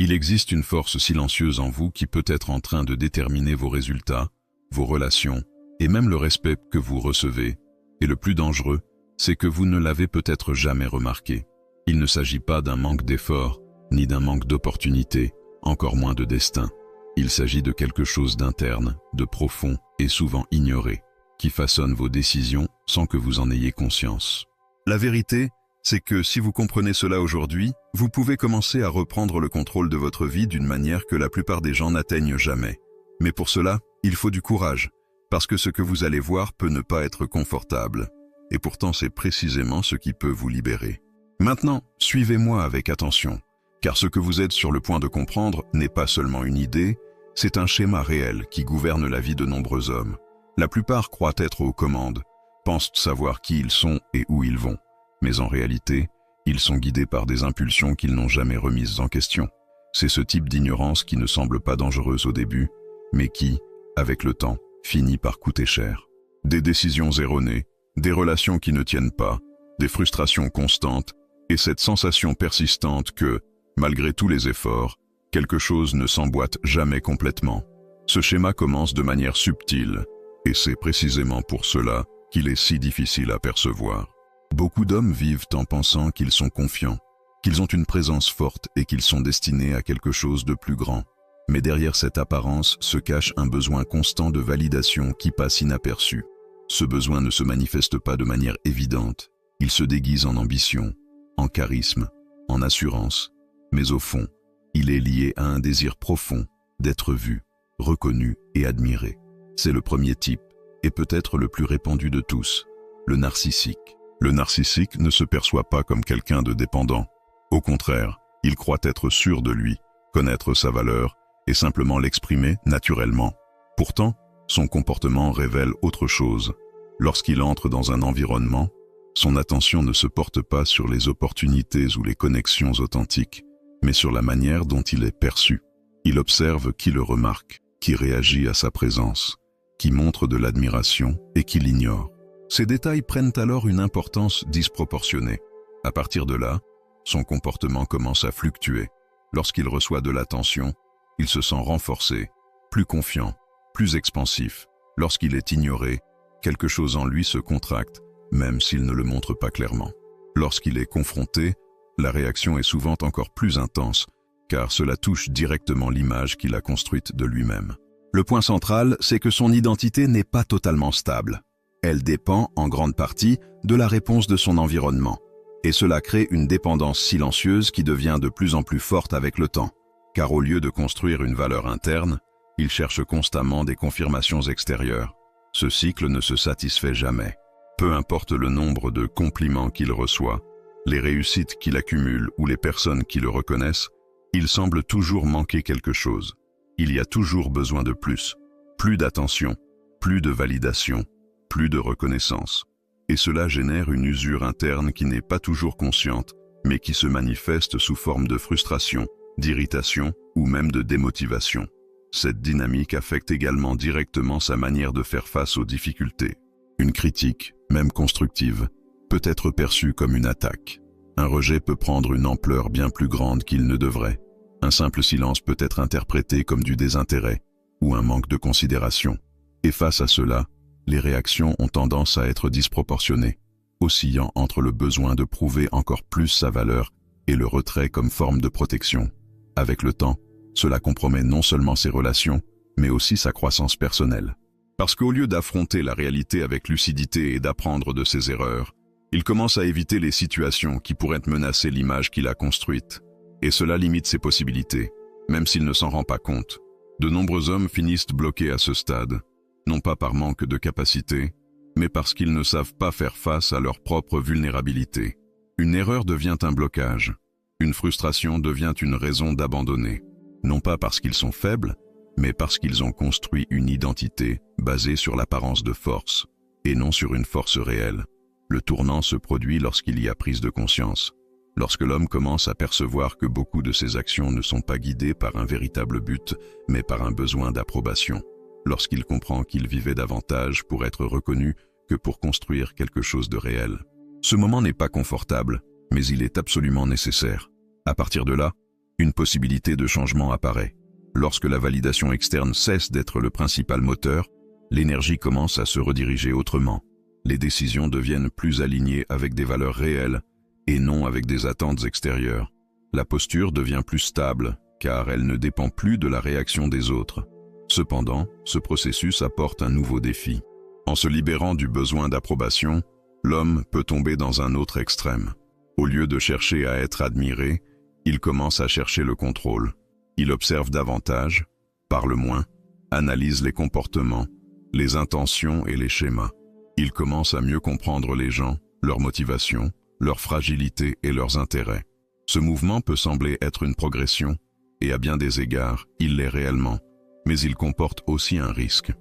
Il existe une force silencieuse en vous qui peut être en train de déterminer vos résultats, vos relations, et même le respect que vous recevez. Et le plus dangereux, c'est que vous ne l'avez peut-être jamais remarqué. Il ne s'agit pas d'un manque d'effort, ni d'un manque d'opportunité, encore moins de destin. Il s'agit de quelque chose d'interne, de profond et souvent ignoré, qui façonne vos décisions sans que vous en ayez conscience. La vérité, c'est que si vous comprenez cela aujourd'hui, vous pouvez commencer à reprendre le contrôle de votre vie d'une manière que la plupart des gens n'atteignent jamais. Mais pour cela, il faut du courage, parce que ce que vous allez voir peut ne pas être confortable. Et pourtant, c'est précisément ce qui peut vous libérer. Maintenant, suivez-moi avec attention, car ce que vous êtes sur le point de comprendre n'est pas seulement une idée, c'est un schéma réel qui gouverne la vie de nombreux hommes. La plupart croient être aux commandes, pensent savoir qui ils sont et où ils vont. Mais en réalité, ils sont guidés par des impulsions qu'ils n'ont jamais remises en question. C'est ce type d'ignorance qui ne semble pas dangereuse au début, mais qui, avec le temps, finit par coûter cher. Des décisions erronées, des relations qui ne tiennent pas, des frustrations constantes, et cette sensation persistante que, malgré tous les efforts, quelque chose ne s'emboîte jamais complètement. Ce schéma commence de manière subtile, et c'est précisément pour cela qu'il est si difficile à percevoir. Beaucoup d'hommes vivent en pensant qu'ils sont confiants, qu'ils ont une présence forte et qu'ils sont destinés à quelque chose de plus grand. Mais derrière cette apparence se cache un besoin constant de validation qui passe inaperçu. Ce besoin ne se manifeste pas de manière évidente, il se déguise en ambition, en charisme, en assurance, mais au fond, il est lié à un désir profond d'être vu, reconnu et admiré. C'est le premier type, et peut-être le plus répandu de tous, le narcissique. Le narcissique ne se perçoit pas comme quelqu'un de dépendant. Au contraire, il croit être sûr de lui, connaître sa valeur et simplement l'exprimer naturellement. Pourtant, son comportement révèle autre chose. Lorsqu'il entre dans un environnement, son attention ne se porte pas sur les opportunités ou les connexions authentiques, mais sur la manière dont il est perçu. Il observe qui le remarque, qui réagit à sa présence, qui montre de l'admiration et qui l'ignore. Ces détails prennent alors une importance disproportionnée. À partir de là, son comportement commence à fluctuer. Lorsqu'il reçoit de l'attention, il se sent renforcé, plus confiant, plus expansif. Lorsqu'il est ignoré, quelque chose en lui se contracte, même s'il ne le montre pas clairement. Lorsqu'il est confronté, la réaction est souvent encore plus intense, car cela touche directement l'image qu'il a construite de lui-même. Le point central, c'est que son identité n'est pas totalement stable. Elle dépend, en grande partie, de la réponse de son environnement. Et cela crée une dépendance silencieuse qui devient de plus en plus forte avec le temps. Car au lieu de construire une valeur interne, il cherche constamment des confirmations extérieures. Ce cycle ne se satisfait jamais. Peu importe le nombre de compliments qu'il reçoit, les réussites qu'il accumule ou les personnes qui le reconnaissent, il semble toujours manquer quelque chose. Il y a toujours besoin de plus. Plus d'attention, plus de validation, plus de reconnaissance. Et cela génère une usure interne qui n'est pas toujours consciente, mais qui se manifeste sous forme de frustration, d'irritation ou même de démotivation. Cette dynamique affecte également directement sa manière de faire face aux difficultés. Une critique, même constructive, peut être perçue comme une attaque. Un rejet peut prendre une ampleur bien plus grande qu'il ne devrait. Un simple silence peut être interprété comme du désintérêt ou un manque de considération. Et face à cela, les réactions ont tendance à être disproportionnées, oscillant entre le besoin de prouver encore plus sa valeur et le retrait comme forme de protection. Avec le temps, cela compromet non seulement ses relations, mais aussi sa croissance personnelle. Parce qu'au lieu d'affronter la réalité avec lucidité et d'apprendre de ses erreurs, il commence à éviter les situations qui pourraient menacer l'image qu'il a construite. Et cela limite ses possibilités, même s'il ne s'en rend pas compte. De nombreux hommes finissent bloqués à ce stade, non pas par manque de capacité, mais parce qu'ils ne savent pas faire face à leur propre vulnérabilité. Une erreur devient un blocage, une frustration devient une raison d'abandonner, non pas parce qu'ils sont faibles, mais parce qu'ils ont construit une identité basée sur l'apparence de force, et non sur une force réelle. Le tournant se produit lorsqu'il y a prise de conscience, lorsque l'homme commence à percevoir que beaucoup de ses actions ne sont pas guidées par un véritable but, mais par un besoin d'approbation. Lorsqu'il comprend qu'il vivait davantage pour être reconnu que pour construire quelque chose de réel. Ce moment n'est pas confortable, mais il est absolument nécessaire. À partir de là, une possibilité de changement apparaît. Lorsque la validation externe cesse d'être le principal moteur, l'énergie commence à se rediriger autrement. Les décisions deviennent plus alignées avec des valeurs réelles et non avec des attentes extérieures. La posture devient plus stable, car elle ne dépend plus de la réaction des autres. Cependant, ce processus apporte un nouveau défi. En se libérant du besoin d'approbation, l'homme peut tomber dans un autre extrême. Au lieu de chercher à être admiré, il commence à chercher le contrôle. Il observe davantage, parle moins, analyse les comportements, les intentions et les schémas. Il commence à mieux comprendre les gens, leurs motivations, leurs fragilités et leurs intérêts. Ce mouvement peut sembler être une progression, et à bien des égards, il l'est réellement, mais il comporte aussi un risque.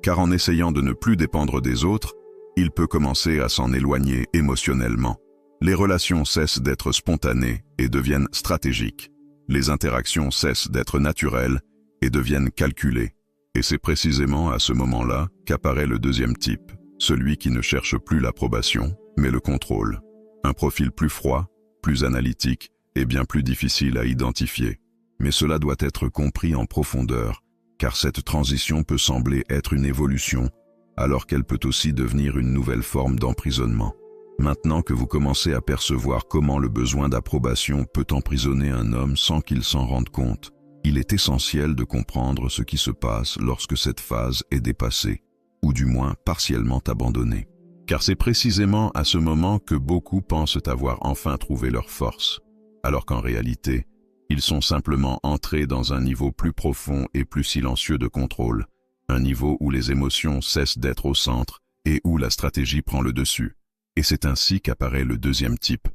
Car en essayant de ne plus dépendre des autres, il peut commencer à s'en éloigner émotionnellement. Les relations cessent d'être spontanées et deviennent stratégiques. Les interactions cessent d'être naturelles et deviennent calculées. Et c'est précisément à ce moment-là qu'apparaît le deuxième type, celui qui ne cherche plus l'approbation, mais le contrôle. Un profil plus froid, plus analytique et bien plus difficile à identifier. Mais cela doit être compris en profondeur, car cette transition peut sembler être une évolution, alors qu'elle peut aussi devenir une nouvelle forme d'emprisonnement. Maintenant que vous commencez à percevoir comment le besoin d'approbation peut emprisonner un homme sans qu'il s'en rende compte, il est essentiel de comprendre ce qui se passe lorsque cette phase est dépassée, ou du moins partiellement abandonnée. Car c'est précisément à ce moment que beaucoup pensent avoir enfin trouvé leur force, alors qu'en réalité, ils sont simplement entrés dans un niveau plus profond et plus silencieux de contrôle, un niveau où les émotions cessent d'être au centre et où la stratégie prend le dessus. Et c'est ainsi qu'apparaît le deuxième type,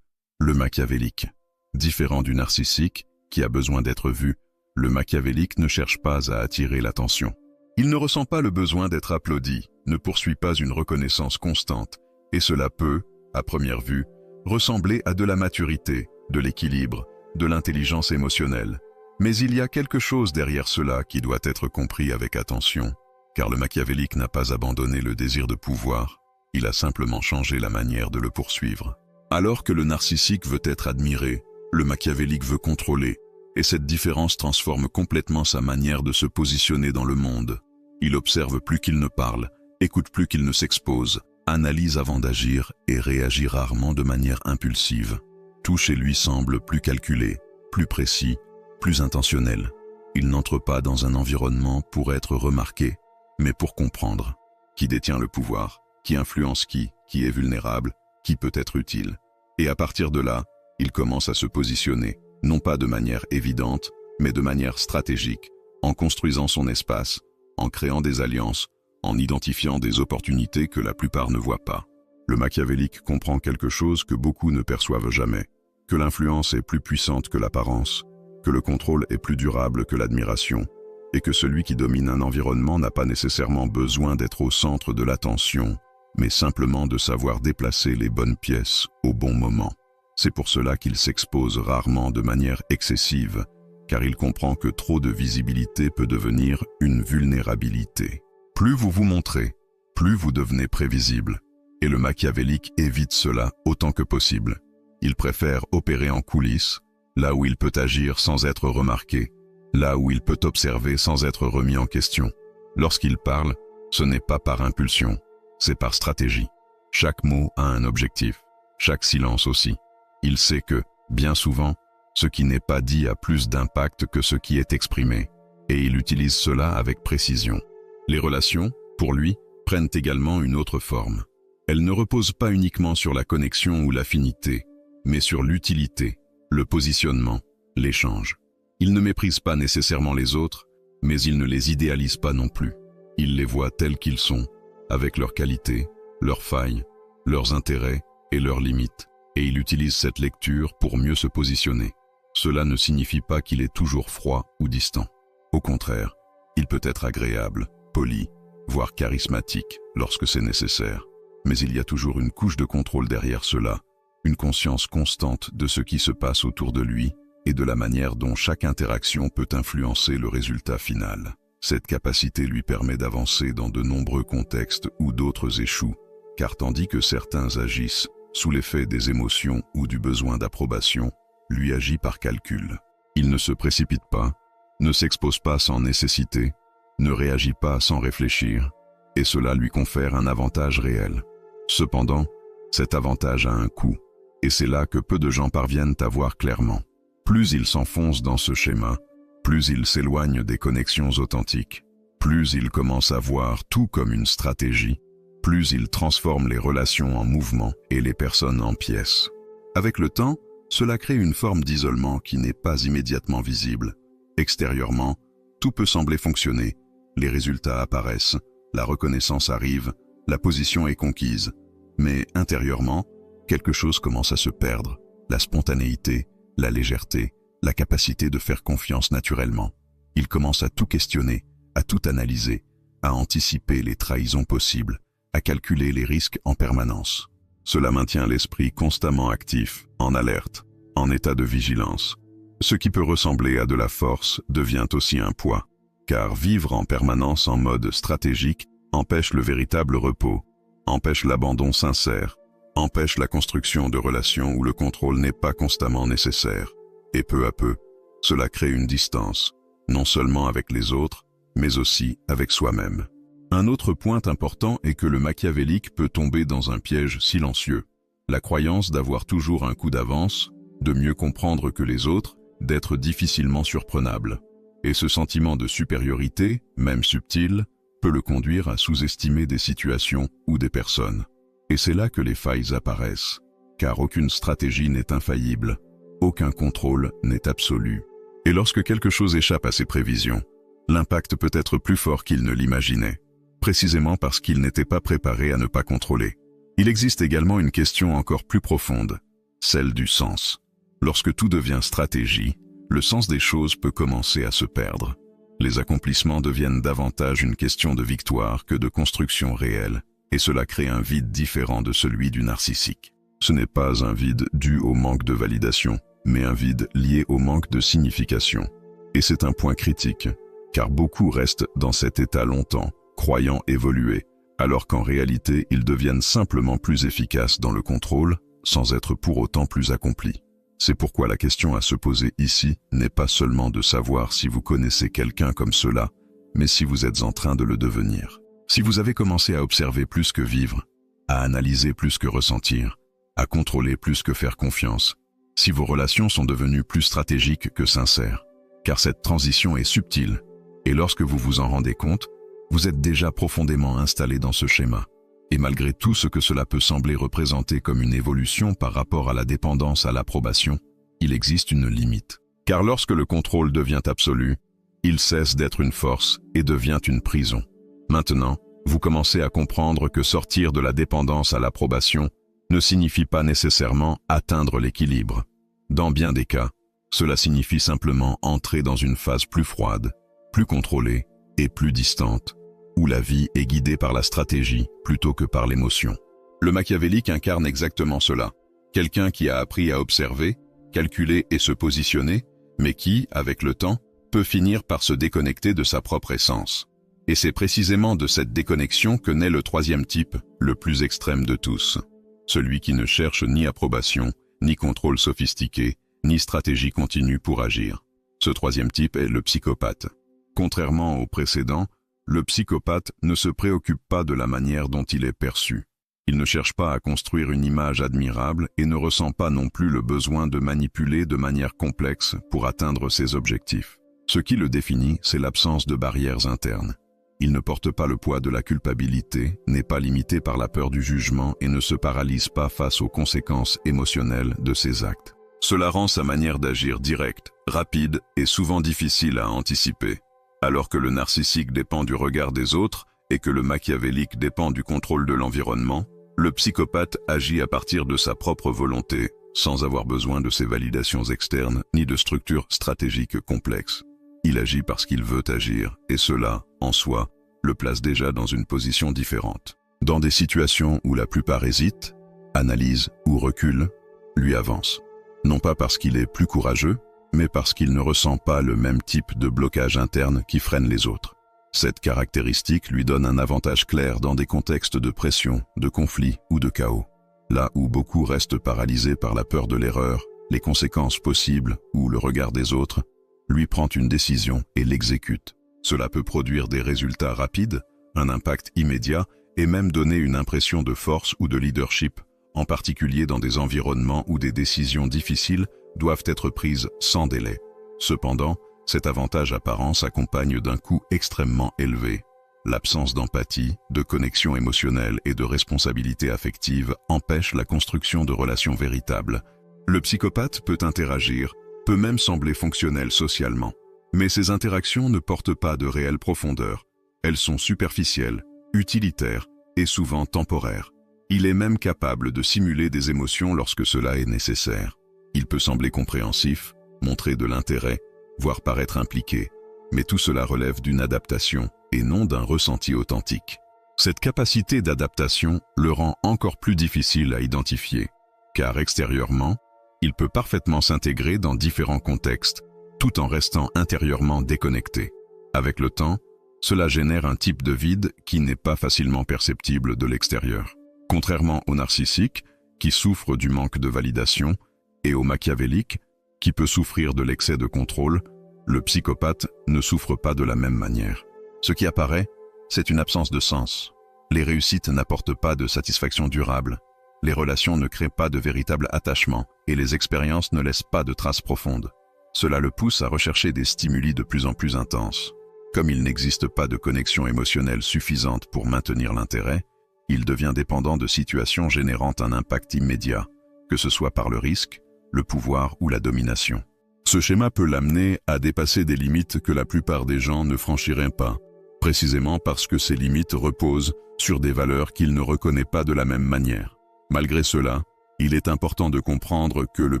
le machiavélique. Différent du narcissique, qui a besoin d'être vu, le machiavélique ne cherche pas à attirer l'attention. Il ne ressent pas le besoin d'être applaudi, ne poursuit pas une reconnaissance constante, et cela peut, à première vue, ressembler à de la maturité, de l'équilibre, de l'intelligence émotionnelle. Mais il y a quelque chose derrière cela qui doit être compris avec attention, car le machiavélique n'a pas abandonné le désir de pouvoir, il a simplement changé la manière de le poursuivre. Alors que le narcissique veut être admiré, le machiavélique veut contrôler, et cette différence transforme complètement sa manière de se positionner dans le monde. Il observe plus qu'il ne parle, écoute plus qu'il ne s'expose, analyse avant d'agir et réagit rarement de manière impulsive. Tout chez lui semble plus calculé, plus précis, plus intentionnel. Il n'entre pas dans un environnement pour être remarqué, mais pour comprendre. Qui détient le pouvoir, qui influence qui est vulnérable, qui peut être utile. Et à partir de là, il commence à se positionner, non pas de manière évidente, mais de manière stratégique, en construisant son espace, en créant des alliances, en identifiant des opportunités que la plupart ne voient pas. Le machiavélique comprend quelque chose que beaucoup ne perçoivent jamais, que l'influence est plus puissante que l'apparence, que le contrôle est plus durable que l'admiration, et que celui qui domine un environnement n'a pas nécessairement besoin d'être au centre de l'attention, mais simplement de savoir déplacer les bonnes pièces au bon moment. C'est pour cela qu'il s'expose rarement de manière excessive, car il comprend que trop de visibilité peut devenir une vulnérabilité. Plus vous vous montrez, plus vous devenez prévisible, et le machiavélique évite cela autant que possible. Il préfère opérer en coulisses, là où il peut agir sans être remarqué, là où il peut observer sans être remis en question. Lorsqu'il parle, ce n'est pas par impulsion, c'est par stratégie. Chaque mot a un objectif, chaque silence aussi. Il sait que, bien souvent, ce qui n'est pas dit a plus d'impact que ce qui est exprimé, et il utilise cela avec précision. Les relations, pour lui, prennent également une autre forme. Elles ne reposent pas uniquement sur la connexion ou l'affinité, mais sur l'utilité, le positionnement, l'échange. Il ne méprise pas nécessairement les autres, mais il ne les idéalise pas non plus. Il les voit tels qu'ils sont, avec leurs qualités, leurs failles, leurs intérêts et leurs limites, et il utilise cette lecture pour mieux se positionner. Cela ne signifie pas qu'il est toujours froid ou distant. Au contraire, il peut être agréable, poli, voire charismatique lorsque c'est nécessaire. Mais il y a toujours une couche de contrôle derrière cela, une conscience constante de ce qui se passe autour de lui et de la manière dont chaque interaction peut influencer le résultat final. Cette capacité lui permet d'avancer dans de nombreux contextes où d'autres échouent, car tandis que certains agissent sous l'effet des émotions ou du besoin d'approbation, lui agit par calcul. Il ne se précipite pas, ne s'expose pas sans nécessité, ne réagit pas sans réfléchir, et cela lui confère un avantage réel. Cependant, cet avantage a un coût, et c'est là que peu de gens parviennent à voir clairement. Plus ils s'enfoncent dans ce schéma, plus ils s'éloignent des connexions authentiques, plus ils commencent à voir tout comme une stratégie, plus ils transforment les relations en mouvement et les personnes en pièces. Avec le temps, cela crée une forme d'isolement qui n'est pas immédiatement visible. Extérieurement, tout peut sembler fonctionner, les résultats apparaissent, la reconnaissance arrive, la position est conquise. Mais intérieurement, quelque chose commence à se perdre, la spontanéité, la légèreté, la capacité de faire confiance naturellement. Il commence à tout questionner, à tout analyser, à anticiper les trahisons possibles, à calculer les risques en permanence. Cela maintient l'esprit constamment actif, en alerte, en état de vigilance. Ce qui peut ressembler à de la force devient aussi un poids, car vivre en permanence en mode stratégique empêche le véritable repos, empêche l'abandon sincère, empêche la construction de relations où le contrôle n'est pas constamment nécessaire. Et peu à peu, cela crée une distance, non seulement avec les autres, mais aussi avec soi-même. Un autre point important est que le machiavélique peut tomber dans un piège silencieux, la croyance d'avoir toujours un coup d'avance, de mieux comprendre que les autres, d'être difficilement surprenable. Et ce sentiment de supériorité, même subtil, peut le conduire à sous-estimer des situations ou des personnes. Et c'est là que les failles apparaissent, car aucune stratégie n'est infaillible, aucun contrôle n'est absolu. Et lorsque quelque chose échappe à ses prévisions, l'impact peut être plus fort qu'il ne l'imaginait, précisément parce qu'il n'était pas préparé à ne pas contrôler. Il existe également une question encore plus profonde, celle du sens. Lorsque tout devient stratégie, le sens des choses peut commencer à se perdre. Les accomplissements deviennent davantage une question de victoire que de construction réelle, et cela crée un vide différent de celui du narcissique. Ce n'est pas un vide dû au manque de validation, mais un vide lié au manque de signification. Et c'est un point critique, car beaucoup restent dans cet état longtemps, croyant évoluer, alors qu'en réalité ils deviennent simplement plus efficaces dans le contrôle, sans être pour autant plus accomplis. C'est pourquoi la question à se poser ici n'est pas seulement de savoir si vous connaissez quelqu'un comme cela, mais si vous êtes en train de le devenir. Si vous avez commencé à observer plus que vivre, à analyser plus que ressentir, à contrôler plus que faire confiance, si vos relations sont devenues plus stratégiques que sincères, car cette transition est subtile, et lorsque vous vous en rendez compte, vous êtes déjà profondément installé dans ce schéma. Et malgré tout ce que cela peut sembler représenter comme une évolution par rapport à la dépendance à l'approbation, il existe une limite. Car lorsque le contrôle devient absolu, il cesse d'être une force et devient une prison. Maintenant, vous commencez à comprendre que sortir de la dépendance à l'approbation ne signifie pas nécessairement atteindre l'équilibre. Dans bien des cas, cela signifie simplement entrer dans une phase plus froide, plus contrôlée et plus distante, où la vie est guidée par la stratégie plutôt que par l'émotion. Le machiavélique incarne exactement cela. Quelqu'un qui a appris à observer, calculer et se positionner, mais qui, avec le temps, peut finir par se déconnecter de sa propre essence. Et c'est précisément de cette déconnexion que naît le troisième type, le plus extrême de tous. Celui qui ne cherche ni approbation, ni contrôle sophistiqué, ni stratégie continue pour agir. Ce troisième type est le psychopathe. Contrairement au précédent, le psychopathe ne se préoccupe pas de la manière dont il est perçu. Il ne cherche pas à construire une image admirable et ne ressent pas non plus le besoin de manipuler de manière complexe pour atteindre ses objectifs. Ce qui le définit, c'est l'absence de barrières internes. Il ne porte pas le poids de la culpabilité, n'est pas limité par la peur du jugement et ne se paralyse pas face aux conséquences émotionnelles de ses actes. Cela rend sa manière d'agir directe, rapide et souvent difficile à anticiper. Alors que le narcissique dépend du regard des autres et que le machiavélique dépend du contrôle de l'environnement, le psychopathe agit à partir de sa propre volonté, sans avoir besoin de ses validations externes ni de structures stratégiques complexes. Il agit parce qu'il veut agir, et cela, en soi, le place déjà dans une position différente. Dans des situations où la plupart hésitent, analysent ou reculent, lui avance. Non pas parce qu'il est plus courageux, mais parce qu'il ne ressent pas le même type de blocage interne qui freine les autres. Cette caractéristique lui donne un avantage clair dans des contextes de pression, de conflit ou de chaos. Là où beaucoup restent paralysés par la peur de l'erreur, les conséquences possibles ou le regard des autres, lui prend une décision et l'exécute. Cela peut produire des résultats rapides, un impact immédiat et même donner une impression de force ou de leadership, en particulier dans des environnements où des décisions difficiles doivent être prises sans délai. Cependant, cet avantage apparent s'accompagne d'un coût extrêmement élevé. L'absence d'empathie, de connexion émotionnelle et de responsabilité affective empêche la construction de relations véritables. Le psychopathe peut interagir, peut même sembler fonctionnel socialement. Mais ces interactions ne portent pas de réelle profondeur. Elles sont superficielles, utilitaires et souvent temporaires. Il est même capable de simuler des émotions lorsque cela est nécessaire. Il peut sembler compréhensif, montrer de l'intérêt, voire paraître impliqué. Mais tout cela relève d'une adaptation et non d'un ressenti authentique. Cette capacité d'adaptation le rend encore plus difficile à identifier, car extérieurement, il peut parfaitement s'intégrer dans différents contextes, tout en restant intérieurement déconnecté. Avec le temps, cela génère un type de vide qui n'est pas facilement perceptible de l'extérieur. Contrairement au narcissique, qui souffre du manque de validation, et au machiavélique, qui peut souffrir de l'excès de contrôle, le psychopathe ne souffre pas de la même manière. Ce qui apparaît, c'est une absence de sens. Les réussites n'apportent pas de satisfaction durable, les relations ne créent pas de véritable attachement, et les expériences ne laissent pas de traces profondes. Cela le pousse à rechercher des stimuli de plus en plus intenses. Comme il n'existe pas de connexion émotionnelle suffisante pour maintenir l'intérêt, il devient dépendant de situations générant un impact immédiat, que ce soit par le risque, le pouvoir ou la domination. Ce schéma peut l'amener à dépasser des limites que la plupart des gens ne franchiraient pas, précisément parce que ces limites reposent sur des valeurs qu'il ne reconnaît pas de la même manière. Malgré cela, il est important de comprendre que le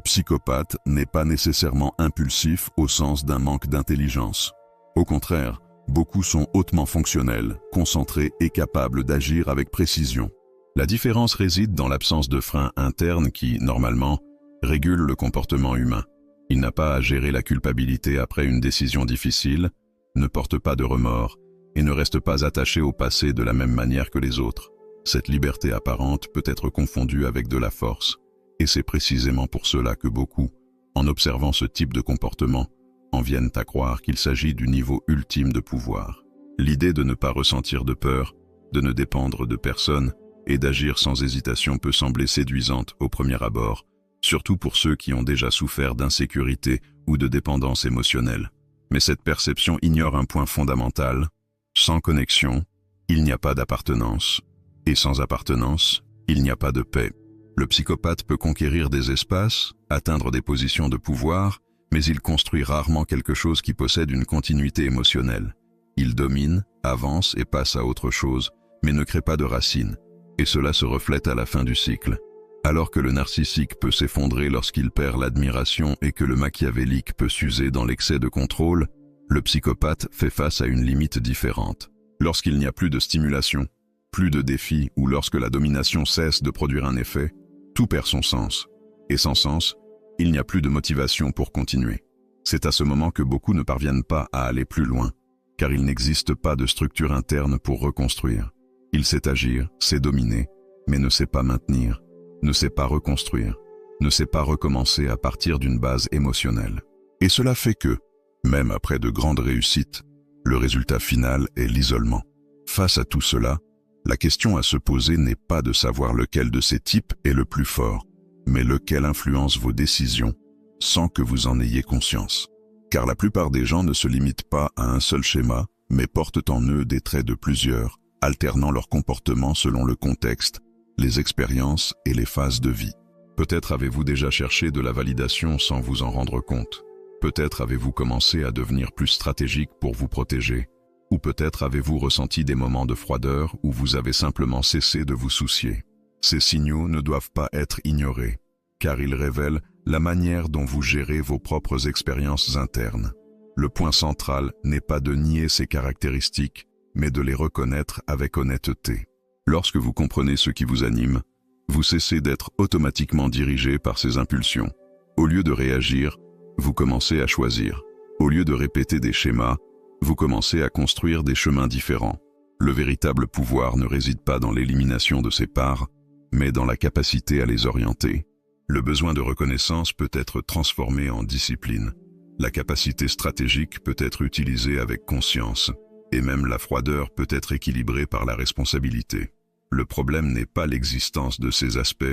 psychopathe n'est pas nécessairement impulsif au sens d'un manque d'intelligence. Au contraire, beaucoup sont hautement fonctionnels, concentrés et capables d'agir avec précision. La différence réside dans l'absence de frein interne qui, normalement, régule le comportement humain. Il n'a pas à gérer la culpabilité après une décision difficile, ne porte pas de remords et ne reste pas attaché au passé de la même manière que les autres. Cette liberté apparente peut être confondue avec de la force, et c'est précisément pour cela que beaucoup, en observant ce type de comportement, en viennent à croire qu'il s'agit du niveau ultime de pouvoir. L'idée de ne pas ressentir de peur, de ne dépendre de personne et d'agir sans hésitation peut sembler séduisante au premier abord, surtout pour ceux qui ont déjà souffert d'insécurité ou de dépendance émotionnelle. Mais cette perception ignore un point fondamental. Sans connexion, il n'y a pas d'appartenance. Et sans appartenance, il n'y a pas de paix. Le psychopathe peut conquérir des espaces, atteindre des positions de pouvoir, mais il construit rarement quelque chose qui possède une continuité émotionnelle. Il domine, avance et passe à autre chose, mais ne crée pas de racines, et cela se reflète à la fin du cycle. Alors que le narcissique peut s'effondrer lorsqu'il perd l'admiration et que le machiavélique peut s'user dans l'excès de contrôle, le psychopathe fait face à une limite différente. Lorsqu'il n'y a plus de stimulation, plus de défis ou lorsque la domination cesse de produire un effet, tout perd son sens. Et sans sens, il n'y a plus de motivation pour continuer. C'est à ce moment que beaucoup ne parviennent pas à aller plus loin, car il n'existe pas de structure interne pour reconstruire. Il sait agir, sait dominer, mais ne sait pas maintenir, ne sait pas reconstruire, ne sait pas recommencer à partir d'une base émotionnelle. Et cela fait que, même après de grandes réussites, le résultat final est l'isolement. Face à tout cela, la question à se poser n'est pas de savoir lequel de ces types est le plus fort, mais lequel influence vos décisions sans que vous en ayez conscience. Car la plupart des gens ne se limitent pas à un seul schéma, mais portent en eux des traits de plusieurs, alternant leur comportement selon le contexte, les expériences et les phases de vie. Peut-être avez-vous déjà cherché de la validation sans vous en rendre compte. Peut-être avez-vous commencé à devenir plus stratégique pour vous protéger. Ou peut-être avez-vous ressenti des moments de froideur où vous avez simplement cessé de vous soucier. Ces signaux ne doivent pas être ignorés, car ils révèlent la manière dont vous gérez vos propres expériences internes. Le point central n'est pas de nier ces caractéristiques, mais de les reconnaître avec honnêteté. Lorsque vous comprenez ce qui vous anime, vous cessez d'être automatiquement dirigé par ces impulsions. Au lieu de réagir, vous commencez à choisir. Au lieu de répéter des schémas, vous commencez à construire des chemins différents. Le véritable pouvoir ne réside pas dans l'élimination de ces parts, mais dans la capacité à les orienter. Le besoin de reconnaissance peut être transformé en discipline. La capacité stratégique peut être utilisée avec conscience, et même la froideur peut être équilibrée par la responsabilité. Le problème n'est pas l'existence de ces aspects,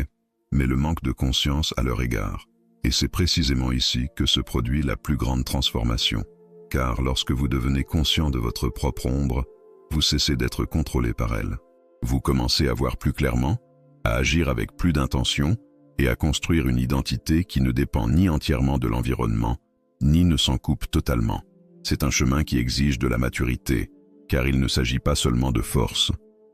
mais le manque de conscience à leur égard. Et c'est précisément ici que se produit la plus grande transformation. Car lorsque vous devenez conscient de votre propre ombre, vous cessez d'être contrôlé par elle. Vous commencez à voir plus clairement, à agir avec plus d'intention et à construire une identité qui ne dépend ni entièrement de l'environnement, ni ne s'en coupe totalement. C'est un chemin qui exige de la maturité, car il ne s'agit pas seulement de force,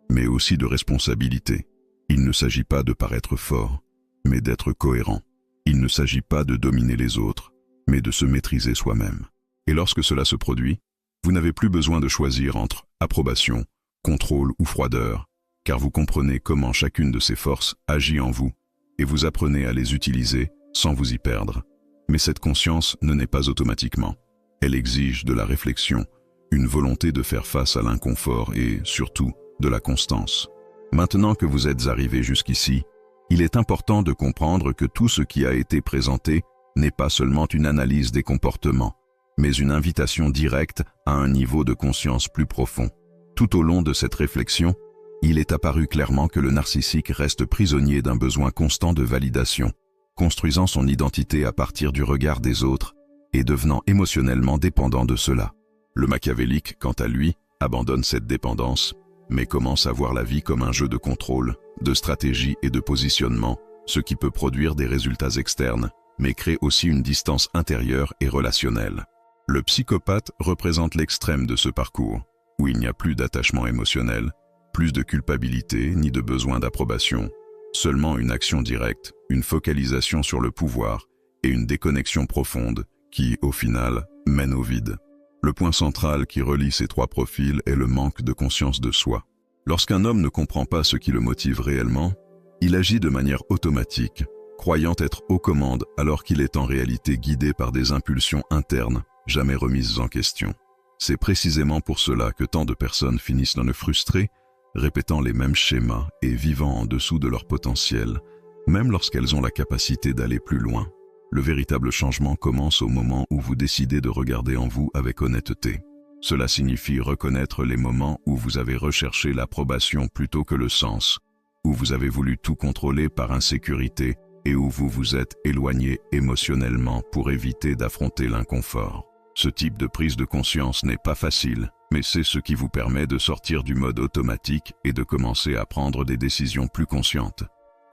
mais aussi de responsabilité. Il ne s'agit pas de paraître fort, mais d'être cohérent. Il ne s'agit pas de dominer les autres, mais de se maîtriser soi-même. Et lorsque cela se produit, vous n'avez plus besoin de choisir entre approbation, contrôle ou froideur, car vous comprenez comment chacune de ces forces agit en vous, et vous apprenez à les utiliser sans vous y perdre. Mais cette conscience ne naît pas automatiquement. Elle exige de la réflexion, une volonté de faire face à l'inconfort et, surtout, de la constance. Maintenant que vous êtes arrivé jusqu'ici, il est important de comprendre que tout ce qui a été présenté n'est pas seulement une analyse des comportements, mais une invitation directe à un niveau de conscience plus profond. Tout au long de cette réflexion, il est apparu clairement que le narcissique reste prisonnier d'un besoin constant de validation, construisant son identité à partir du regard des autres et devenant émotionnellement dépendant de cela. Le machiavélique, quant à lui, abandonne cette dépendance, mais commence à voir la vie comme un jeu de contrôle, de stratégie et de positionnement, ce qui peut produire des résultats externes, mais crée aussi une distance intérieure et relationnelle. Le psychopathe représente l'extrême de ce parcours, où il n'y a plus d'attachement émotionnel, plus de culpabilité ni de besoin d'approbation, seulement une action directe, une focalisation sur le pouvoir et une déconnexion profonde qui, au final, mène au vide. Le point central qui relie ces trois profils est le manque de conscience de soi. Lorsqu'un homme ne comprend pas ce qui le motive réellement, il agit de manière automatique, croyant être aux commandes alors qu'il est en réalité guidé par des impulsions internes, jamais remises en question. C'est précisément pour cela que tant de personnes finissent dans le frustré, répétant les mêmes schémas et vivant en dessous de leur potentiel, même lorsqu'elles ont la capacité d'aller plus loin. Le véritable changement commence au moment où vous décidez de regarder en vous avec honnêteté. Cela signifie reconnaître les moments où vous avez recherché l'approbation plutôt que le sens, où vous avez voulu tout contrôler par insécurité et où vous vous êtes éloigné émotionnellement pour éviter d'affronter l'inconfort. Ce type de prise de conscience n'est pas facile, mais c'est ce qui vous permet de sortir du mode automatique et de commencer à prendre des décisions plus conscientes.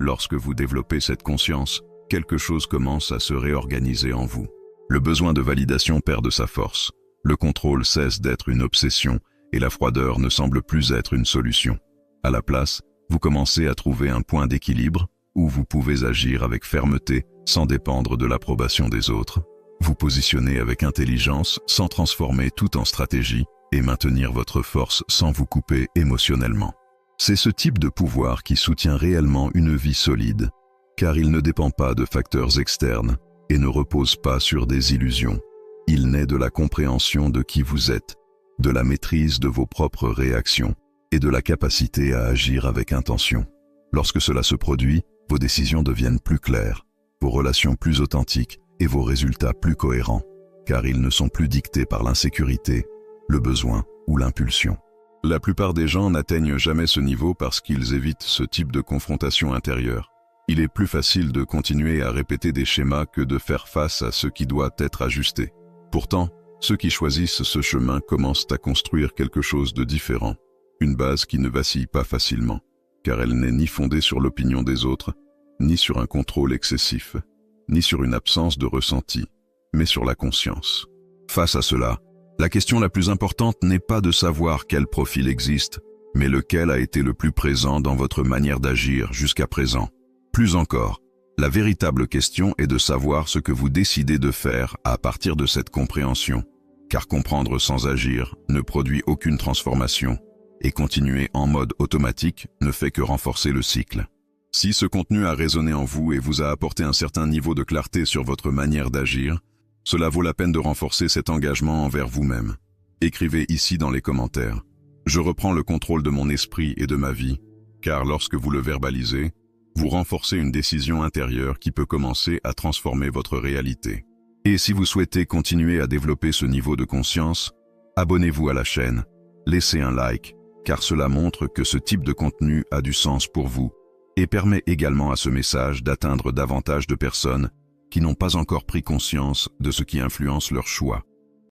Lorsque vous développez cette conscience, quelque chose commence à se réorganiser en vous. Le besoin de validation perd de sa force, le contrôle cesse d'être une obsession et la froideur ne semble plus être une solution. À la place, vous commencez à trouver un point d'équilibre où vous pouvez agir avec fermeté sans dépendre de l'approbation des autres. Vous positionnez avec intelligence sans transformer tout en stratégie et maintenir votre force sans vous couper émotionnellement. C'est ce type de pouvoir qui soutient réellement une vie solide, car il ne dépend pas de facteurs externes et ne repose pas sur des illusions. Il naît de la compréhension de qui vous êtes, de la maîtrise de vos propres réactions et de la capacité à agir avec intention. Lorsque cela se produit, vos décisions deviennent plus claires, vos relations plus authentiques et vos résultats plus cohérents, car ils ne sont plus dictés par l'insécurité, le besoin ou l'impulsion. La plupart des gens n'atteignent jamais ce niveau parce qu'ils évitent ce type de confrontation intérieure. Il est plus facile de continuer à répéter des schémas que de faire face à ce qui doit être ajusté. Pourtant, ceux qui choisissent ce chemin commencent à construire quelque chose de différent, une base qui ne vacille pas facilement, car elle n'est ni fondée sur l'opinion des autres, ni sur un contrôle excessif, ni sur une absence de ressenti, mais sur la conscience. Face à cela, la question la plus importante n'est pas de savoir quel profil existe, mais lequel a été le plus présent dans votre manière d'agir jusqu'à présent. Plus encore, la véritable question est de savoir ce que vous décidez de faire à partir de cette compréhension, car comprendre sans agir ne produit aucune transformation, et continuer en mode automatique ne fait que renforcer le cycle. Si ce contenu a résonné en vous et vous a apporté un certain niveau de clarté sur votre manière d'agir, cela vaut la peine de renforcer cet engagement envers vous-même. Écrivez ici dans les commentaires. Je reprends le contrôle de mon esprit et de ma vie, car lorsque vous le verbalisez, Vous renforcez une décision intérieure qui peut commencer à transformer votre réalité. Et si vous souhaitez continuer à développer ce niveau de conscience, abonnez-vous à la chaîne, laissez un like, car cela montre que ce type de contenu a du sens pour vous et permet également à ce message d'atteindre davantage de personnes qui n'ont pas encore pris conscience de ce qui influence leur choix.